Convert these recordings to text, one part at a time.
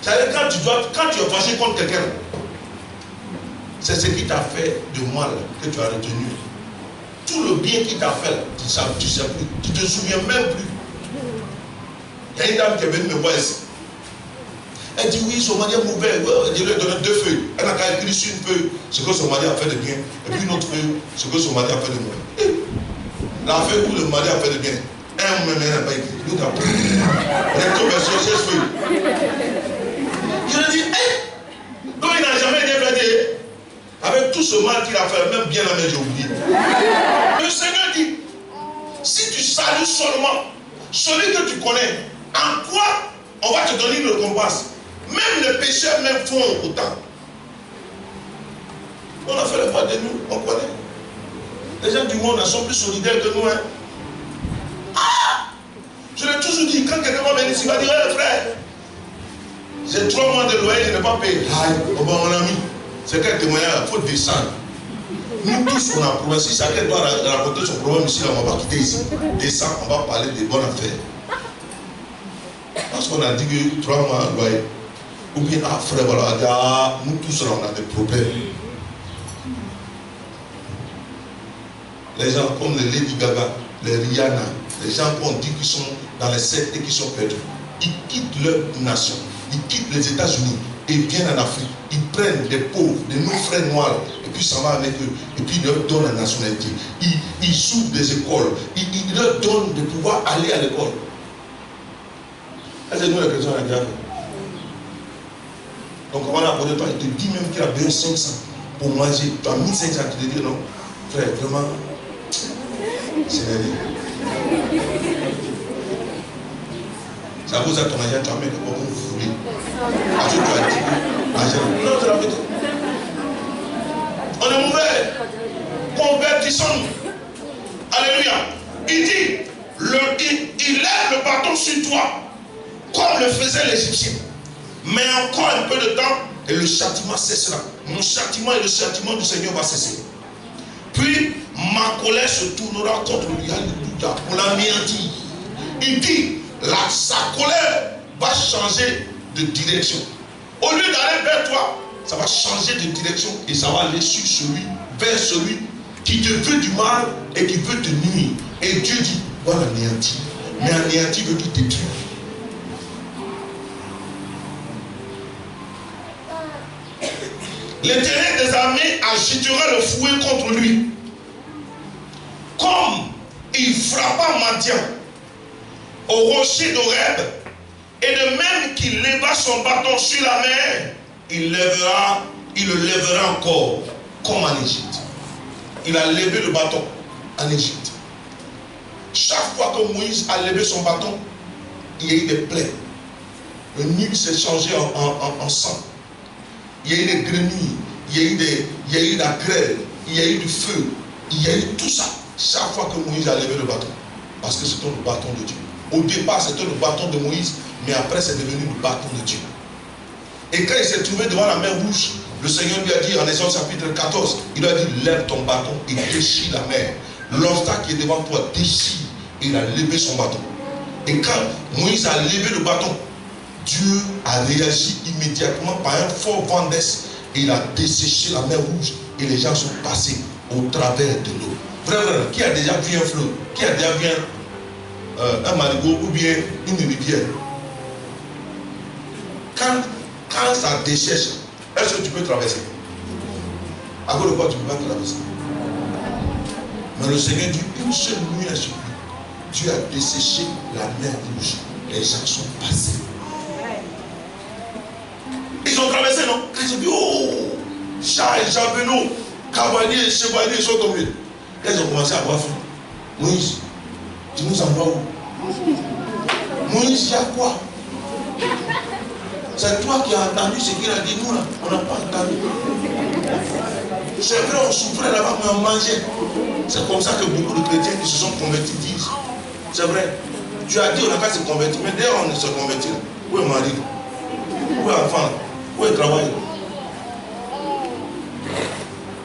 C'est-à-dire quand tu es fâché contre quelqu'un, c'est ce qui t'a fait de mal que tu as retenu. Tout le bien qu'il t'a fait, tu ne sais plus. Tu ne te souviens même plus. Il y a une dame qui est venue me voir ici. Elle dit oui, son mari est mauvais. Je lui ai donné 2 feuilles. Elle n'a qu'à écrire sur une feuille ce que son mari a fait de bien. Et puis une autre feuille, ce que son mari a fait de mauvais. La feuille où le mari a fait de bien. Un même n'a pas écrit. L'autre a pris. Recto verso 16 feuilles. Je lui ai dit, donc il n'a jamais rien fait. Avec tout ce mal qu'il a fait, même bien la main, j'ai oublié. Le Seigneur dit, si tu salues seulement celui que tu connais, en quoi on va te donner une récompense? Même les pécheurs même font autant. On a fait le pas de nous, on connaît. Les gens du monde sont plus solidaires que nous. Hein. Ah! Je l'ai toujours dit, quand quelqu'un va venir ici, il va dire, hey, frère, j'ai 3 mois de loyer, je n'ai pas payé. Aïe, mon ami, c'est quel témoignage, il faut descendre. Nous tous, on a un problème. Si chacun doit raconter son problème ici, on ne va pas quitter ici. Descends, on va parler des bonnes affaires. Parce qu'on a dit que 3 mois de loyer. Ou bien, ah frère, voilà, nous tous, on a des problèmes. Les gens comme les Lady Gaga, les Rihanna, les gens qu'on dit qu'ils sont dans les sectes et qui sont perdus, ils quittent leur nation, ils quittent les États-Unis et viennent en Afrique. Ils prennent des pauvres, des nos frères noirs, et puis ça va avec eux, et puis ils leur donnent la nationalité. Ils ouvrent des écoles, ils leur donnent de pouvoir aller à l'école. Est-ce que nous les chrétiens on a déjà fait? Donc on va apporter toi, il te dit même qu'il a besoin de 500 pour manger. Tu as 1500, tu te dis non, frère, vraiment. C'est ça vous a ton argent, tu as mis comme vous voulez. Parce que tu as dit l'argent. Non, c'est la vérité. On est mauvais. Convertissons-nous. Alléluia. Il dit, il lève le bâton sur toi, comme le faisait l'Égyptien. Mais encore un peu de temps, et le châtiment cessera. Mon châtiment et le châtiment du Seigneur va cesser. Puis, ma colère se tournera contre lui, alléluia, pour l'anéantir. Il dit, sa colère va changer de direction. Au lieu d'aller vers toi, ça va changer de direction et ça va aller sur vers celui qui te veut du mal et qui veut te nuire. Et Dieu dit, va l'anéantir. Mais anéantir veut qu'il te tue. L'Éternel des armées agitera le fouet contre lui. Comme il frappa Madian au rocher d'Oreb, et de même qu'il leva son bâton sur la mer, il le lèvera encore, comme en Égypte. Il a levé le bâton en Égypte. Chaque fois que Moïse a levé son bâton, il y a eu des plaies. Le Nil s'est changé en sang. Il y a eu des grenouilles, il y a eu la grêle, il y a eu du feu, il y a eu tout ça. Chaque fois que Moïse a levé le bâton, parce que c'était le bâton de Dieu. Au départ, c'était le bâton de Moïse, mais après, c'est devenu le bâton de Dieu. Et quand il s'est trouvé devant la mer rouge, le Seigneur lui a dit en Exode chapitre 14, il lui a dit, lève ton bâton et déchire la mer. L'obstacle qui est devant toi déchire. Et il a levé son bâton. Et quand Moïse a levé le bâton, Dieu a réagi immédiatement par un fort vent d'est et il a desséché la mer rouge et les gens sont passés au travers de l'eau. Frère, qui a déjà vu un fleuve? Qui a déjà vu un marigot ou bien une rivière? Quand ça dessèche, est-ce que tu peux traverser? À cause de quoi tu ne peux pas traverser? Mais le Seigneur dit une seule nuit a suffi. Dieu a desséché la mer rouge. Les gens sont passés. Ils ont traversé, non? Quand j'ai dit, oh, chat et javelot, cavaliers et chevaliers sont tombés. Là, ils ont commencé à avoir faim. Moïse, tu nous envoies où? Moïse, il y a quoi? C'est toi qui as entendu ce qu'il a dit, nous là, on n'a pas entendu. C'est vrai, on souffrait là-bas, mais on mangeait. C'est comme ça que beaucoup de chrétiens qui se sont convertis disent. C'est vrai. Tu as dit on n'a qu'à se convertir, mais dès on se convertit, où est mari? Où est enfant? Où est le travail?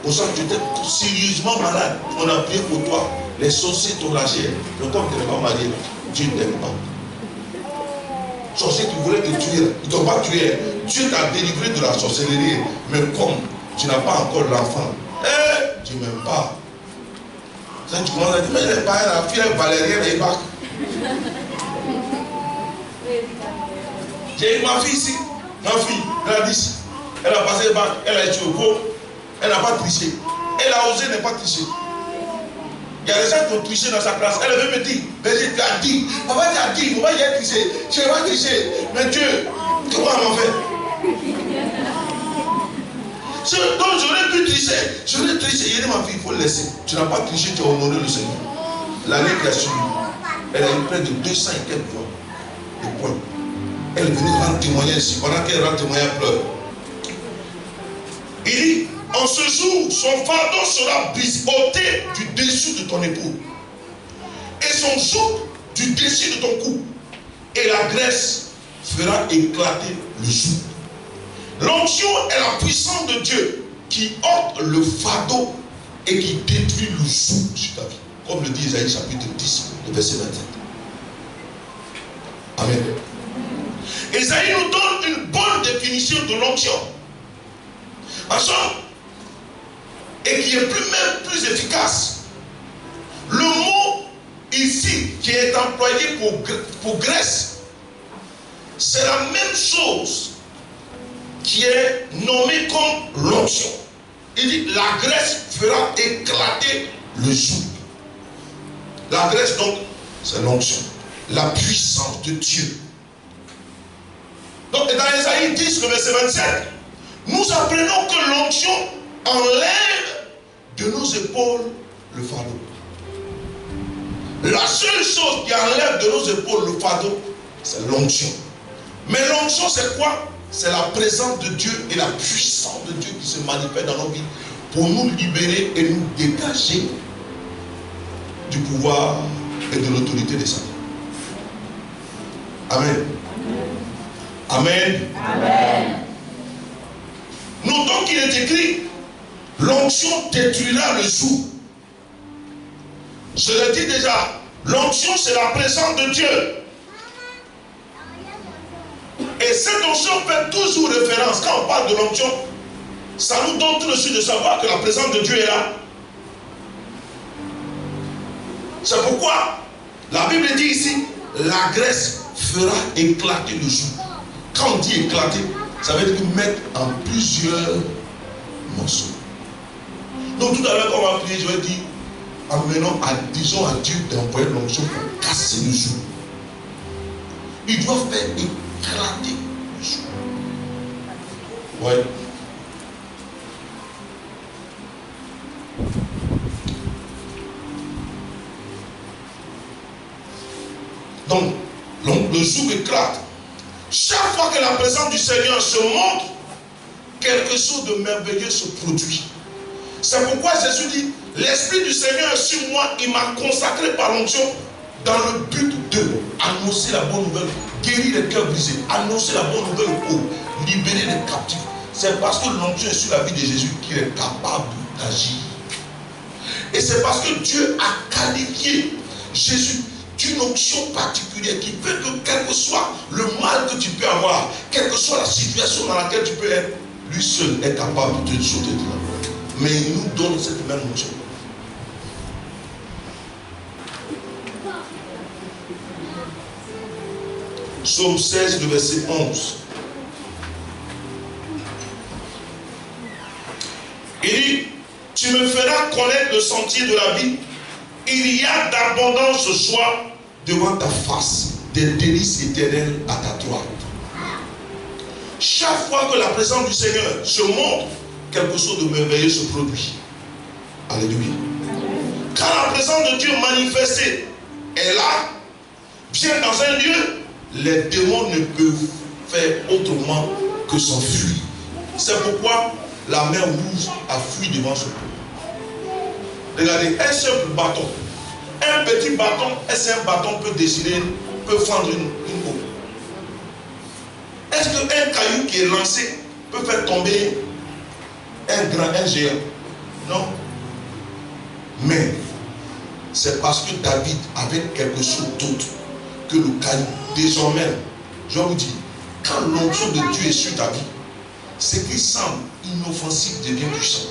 Pour ça, tu étais sérieusement malade. On a prié pour toi. Les sorciers t'ont lâché. Mais comme tu n'es pas marié, Dieu ne t'aime pas. sorciers qui voulaient te tuer, ils ne t'ont pas tué. Dieu t'a délivré de la sorcellerie. Mais comme tu n'as pas encore l'enfant, tu ne m'aimes pas. Ça, tu commences à dire, mais elle n'est pas la fille valérienne et pas. J'ai eu ma fille ici. Ma fille, elle a dit, elle a passé le bac, elle a été au pot, elle n'a pas triché. Elle a osé ne pas tricher. Il y a des gens qui ont triché dans sa classe. Elle veut me dire, mais tu as dit, papa tu as dit, il ne faut pas y aller tricher. Je ne vais pas tricher. Mais Dieu, comment on va faire? Donc j'aurais pu tricher. J'aurais triché. Il dit, ma fille, il faut le laisser. Tu n'as pas triché, tu as honoré le Seigneur. L'année qui a suivi, elle a eu près de 200 et quelques fois de points. Elle est venue rendre témoignage ici. Pendant qu'elle rend témoignage, elle pleure. Il dit, en ce jour, son fardeau sera ôté du dessus de ton épaule et son joug du dessus de ton cou, et la graisse fera éclater le joug. L'onction est la puissance de Dieu qui ôte le fardeau et qui détruit le joug sur ta vie, comme le dit Isaïe chapitre 10, le verset 27. Amen. Isaïe nous donne une bonne définition de l'onction. Ensemble, et qui est même plus efficace. Le mot ici qui est employé pour graisse, c'est la même chose qui est nommée comme l'onction. Il dit la graisse fera éclater le joug. La graisse donc, c'est l'onction. La puissance de Dieu. Donc dans Isaïe 10, le verset 27, nous apprenons que l'onction enlève de nos épaules le fardeau. La seule chose qui enlève de nos épaules le fardeau, c'est l'onction. Mais l'onction, c'est quoi? C'est la présence de Dieu et la puissance de Dieu qui se manifeste dans nos vies pour nous libérer et nous dégager du pouvoir et de l'autorité des Satan. Amen. Amen. Amen. Notons qu'il est écrit, l'onction détruira le joug. Je l'ai dit déjà, l'onction c'est la présence de Dieu. Et cette onction fait toujours référence, quand on parle de l'onction, ça nous donne tout de suite de savoir que la présence de Dieu est là. C'est pourquoi la Bible dit ici, la graisse fera éclater le joug. Quand on dit éclater, ça veut dire mettre en plusieurs morceaux. Donc tout à l'heure quand on va prier, je vais dire, disons à Dieu d'envoyer l'onction pour casser le joug. Il doit faire éclater le joug. Ouais. Donc le joug éclate. Chaque fois que la présence du Seigneur se montre, quelque chose de merveilleux se produit. C'est pourquoi Jésus dit, l'Esprit du Seigneur est sur moi, il m'a consacré par l'onction dans le but de annoncer la bonne nouvelle, guérir les cœurs brisés, annoncer la bonne nouvelle aux pauvres, libérer les captifs. C'est parce que l'onction est sur la vie de Jésus qu'il est capable d'agir. Et c'est parce que Dieu a qualifié Jésus d'une onction particulière qui fait que quel que soit le mal que tu peux avoir, quelle que soit la situation dans laquelle tu peux être, lui seul est capable de te sauter de là. Mais il nous donne cette même onction. Psaume 16, le verset 11. Il dit, tu me feras connaître le sentier de la vie. Il y a d'abondance joie devant ta face, des délices éternelles à ta droite. Chaque fois que la présence du Seigneur se montre, quelque chose de merveilleux se produit. Alléluia. Quand la présence de Dieu manifestée est là, vient dans un lieu, les démons ne peuvent faire autrement que s'enfuir. C'est pourquoi la mer Rouge a fui devant ce peuple. Regardez, un simple bâton. Un petit bâton, est-ce qu'un bâton peut décider, peut fendre une eau? Est-ce qu'un caillou qui est lancé peut faire tomber un géant? Non. Mais c'est parce que David avait quelque chose d'autre que le caillou. Désormais, je vais vous dire, quand l'onction de Dieu est sur ta vie, ce qui semble inoffensif devient puissant.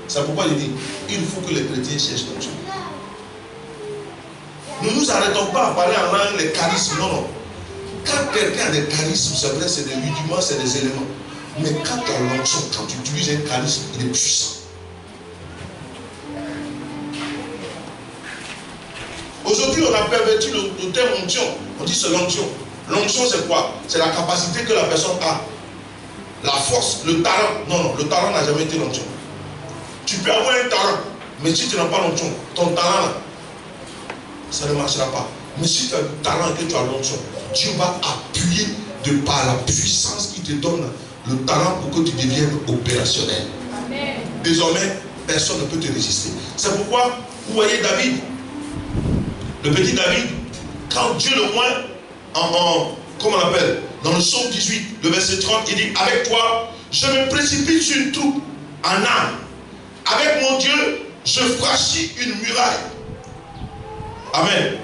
C'est pourquoi il dit, il faut que les chrétiens cherchent l'onction. Nous ne nous arrêtons pas à parler en langue, les charismes, non, non. Quand quelqu'un a des charismes, c'est vrai, c'est des rudiments, c'est des éléments. Mais quand tu as l'onction, quand tu utilises un charisme, il est puissant. Aujourd'hui, on a perverti le terme onction. On dit c'est l'onction. L'onction, c'est quoi? C'est la capacité que la personne a. La force, le talent. Non, non, le talent n'a jamais été l'onction. Tu peux avoir un talent, mais si tu n'as pas l'onction, ton talent, ça ne marchera pas. Mais si tu as le talent et que tu as l'onction, Dieu va appuyer de par la puissance qu'il te donne le talent pour que tu deviennes opérationnel. Amen. Désormais, personne ne peut te résister. C'est pourquoi, vous voyez David, le petit David, quand Dieu le voit comment on appelle, dans le psaume 18, le verset 30, il dit, avec toi, je me précipite sur une troupe en âme. Avec mon Dieu, je franchis une muraille. Amen.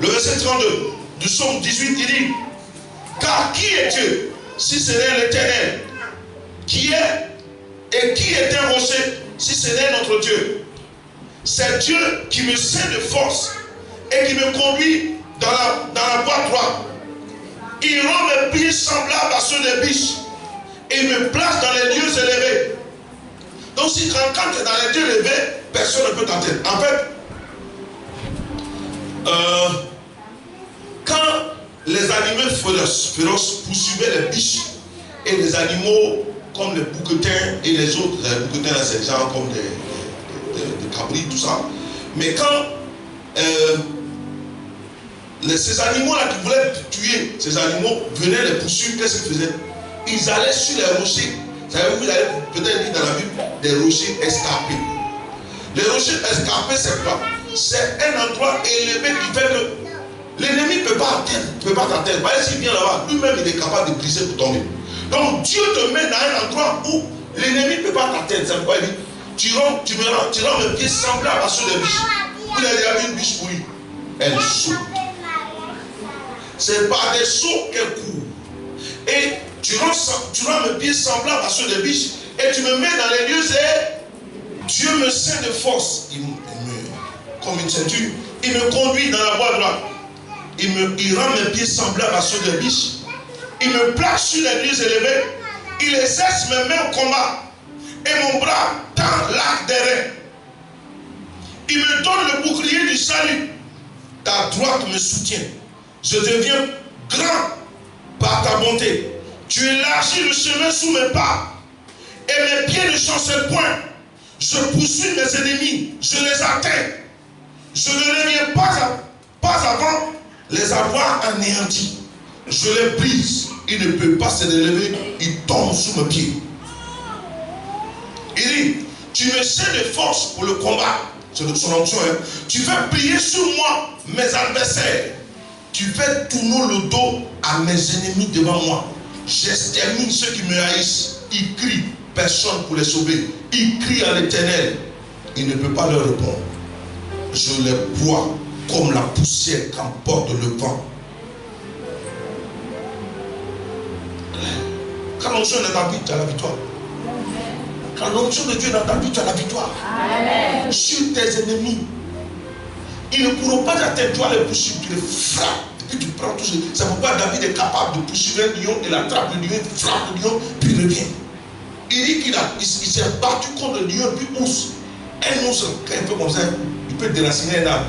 Le verset 32 du psaume 18, il dit, car qui est Dieu si ce n'est l'Éternel? Qui est et qui est un rocher si ce n'est notre Dieu? C'est Dieu qui me ceint de force et qui me conduit dans la voie droite. Il rend mes pieds semblables à ceux des biches et il me place dans les lieux élevés. Donc si quand tu es dans les lieux élevés, personne ne peut t'atteindre. En fait, quand les animaux féroces poursuivaient les biches et les animaux comme les bouquetins et les autres, les bouquetins là c'est genre comme des cabris, tout ça. Mais quand ces animaux-là qui voulaient tuer, ces animaux venaient les poursuivre, qu'est-ce qu'ils faisaient? Ils allaient sur les rochers. Vous savez, vous avez peut-être dit dans la Bible, des rochers escarpés. Les rochers escarpés, c'est quoi? C'est un endroit élevé qui fait que l'ennemi ne peut pas t'atteindre. Voyez, s'il vient là-bas, lui-même il est capable de briser pour tomber. Donc Dieu te met dans un endroit où l'ennemi ne peut pas t'atteindre. C'est pourquoi il dit, tu rends mes pieds semblables à ceux des biches. Vous avez déjà vu une biche pourrie? Elle saute. C'est par des sauts qu'elle court. Et tu rends mes pieds semblables à ceux des biches. Et tu me mets dans les lieux et Dieu me ceint de force. Comme une ceinture. Il me conduit dans la voie droite. Il rend mes pieds semblables à ceux des biches. Il me place sur les lieux élevés. Il exerce mes mains au combat. Et mon bras tend l'arc des reins. Il me donne le bouclier du salut. Ta droite me soutient. Je deviens grand par ta bonté. Tu élargis le chemin sous mes pas. Et mes pieds ne chancellent point. Je poursuis mes ennemis. Je les atteins. Je ne reviens pas avant les avoir anéantis. Je les brise. Il ne peut pas se relever. Il tombe sous mes pieds. Il dit, tu me ceins de force pour le combat. C'est son onction. Tu fais plier sur moi mes adversaires. Tu fais tourner le dos à mes ennemis devant moi. J'extermine ceux qui me haïssent. Ils crient, personne pour les sauver. Ils crient à l'Éternel. Il ne peut pas leur répondre. Je les bois comme la poussière qu'emporte le vent. Quand l'onction est dans ta vie, tu as la victoire. Quand l'onction de Dieu est dans ta vie, tu as la victoire. Amen. Sur tes ennemis. Ils ne pourront pas t'atteindre, tu vas les poursuivre, tu les frappes, puis tu prends tout ce. C'est pourquoi David est capable de poursuivre un lion, il attrape le lion, il frappe le lion, puis il revient. Il dit qu'il s'est battu contre le lion, puis ours. Un ours, quand il fait comme ça, il peut déraciner un arbre.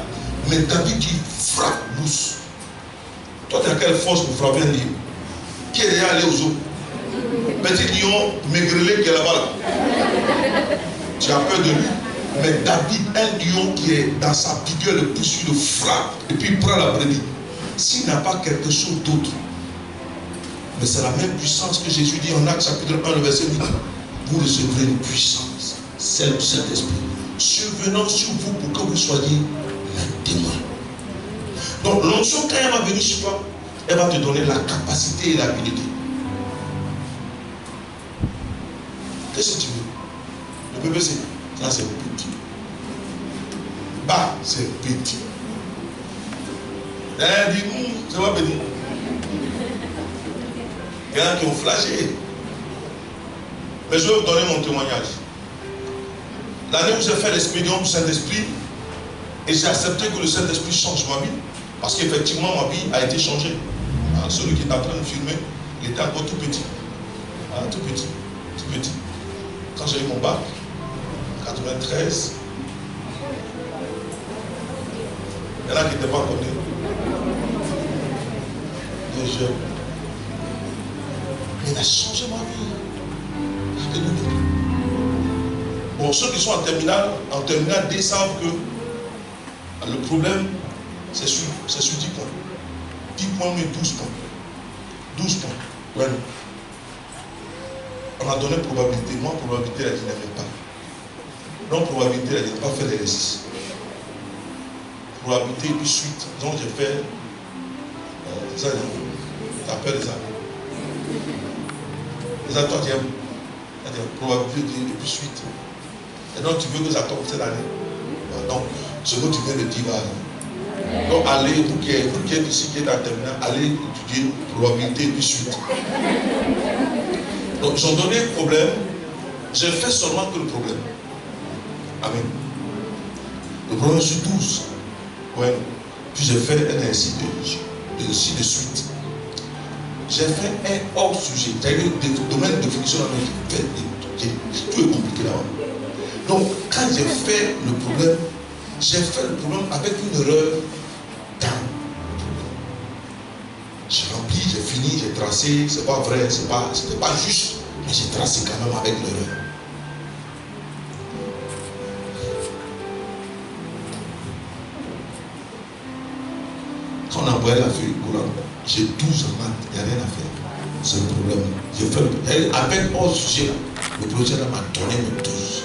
Mais David qui frappe l'ours. Toi, tu as quelle force pour frapper un lion? Qui est déjà allé aux eaux? Petit lion maigrelet qui est là-bas. Là. Tu as peur de lui. Mais David, un lion qui est dans sa vigueur, le poursuit, le frappe, et puis il prend la brebis. S'il n'a pas quelque chose d'autre, mais c'est la même puissance que Jésus dit en Actes chapitre 1, le verset 8. Vous recevrez une puissance, celle du Saint-Esprit, survenant sur vous pour que vous soyez un témoin. Donc l'onction, quand elle va venir sur toi, elle va te donner la capacité et l'habilité. Qu'est-ce que tu veux? Le bébé, c'est ça, c'est petit. Bas, c'est petit. Elle dit, c'est pas petit. Il y en a qui ont flashé. Mais je vais vous donner mon témoignage. L'année où j'ai fait l'expédition du Saint-Esprit, et j'ai accepté que le Saint-Esprit change ma vie, parce qu'effectivement ma vie a été changée. Alors, celui qui est en train de filmer, il était encore tout petit. Tout petit, tout petit. Quand j'ai eu mon bac, en 93, il y en a qui n'étaient pas connus. Des jeunes. Mais il a changé ma vie. Alléluia. Bon, ceux qui sont en terminale D savent que le problème, c'est sur 10 points. 10 points, mais 12 points. 12 points. Ouais. On a donné probabilité. Moi, probabilité, elle dit n'aime pas. Non, probabilité, elle dit pas faire l'exercice. Probabilité et puis suite. Donc, j'ai fait ça, t'appelles ça. Les attentes, il y a probabilité et puis suite. Et donc, tu veux que ça tombe cette année. Donc, ce que tu viens de dire, donc, allez, vous qui êtes ici, qui êtes en terminale, allez étudier probabilité et puis suite. Donc, ils ont donné le problème. J'ai fait seulement que le problème. Amen. Le problème sur 12. Ouais. Puis j'ai fait un ainsi de suite. J'ai fait un hors sujet. C'est-à-dire le domaine de définition, tout est compliqué là-bas. Donc, quand j'ai fait le problème, j'ai fait le problème avec une erreur dans le problème. J'ai rempli, j'ai fini, j'ai tracé, c'est pas vrai, c'était pas juste, mais j'ai tracé quand même avec l'erreur. Quand on a envoyé la feuille courante, j'ai 12 en maths, il n'y a rien à faire. C'est le problème. J'ai fait avec hors sujet là, le projet là m'a donné mes 12.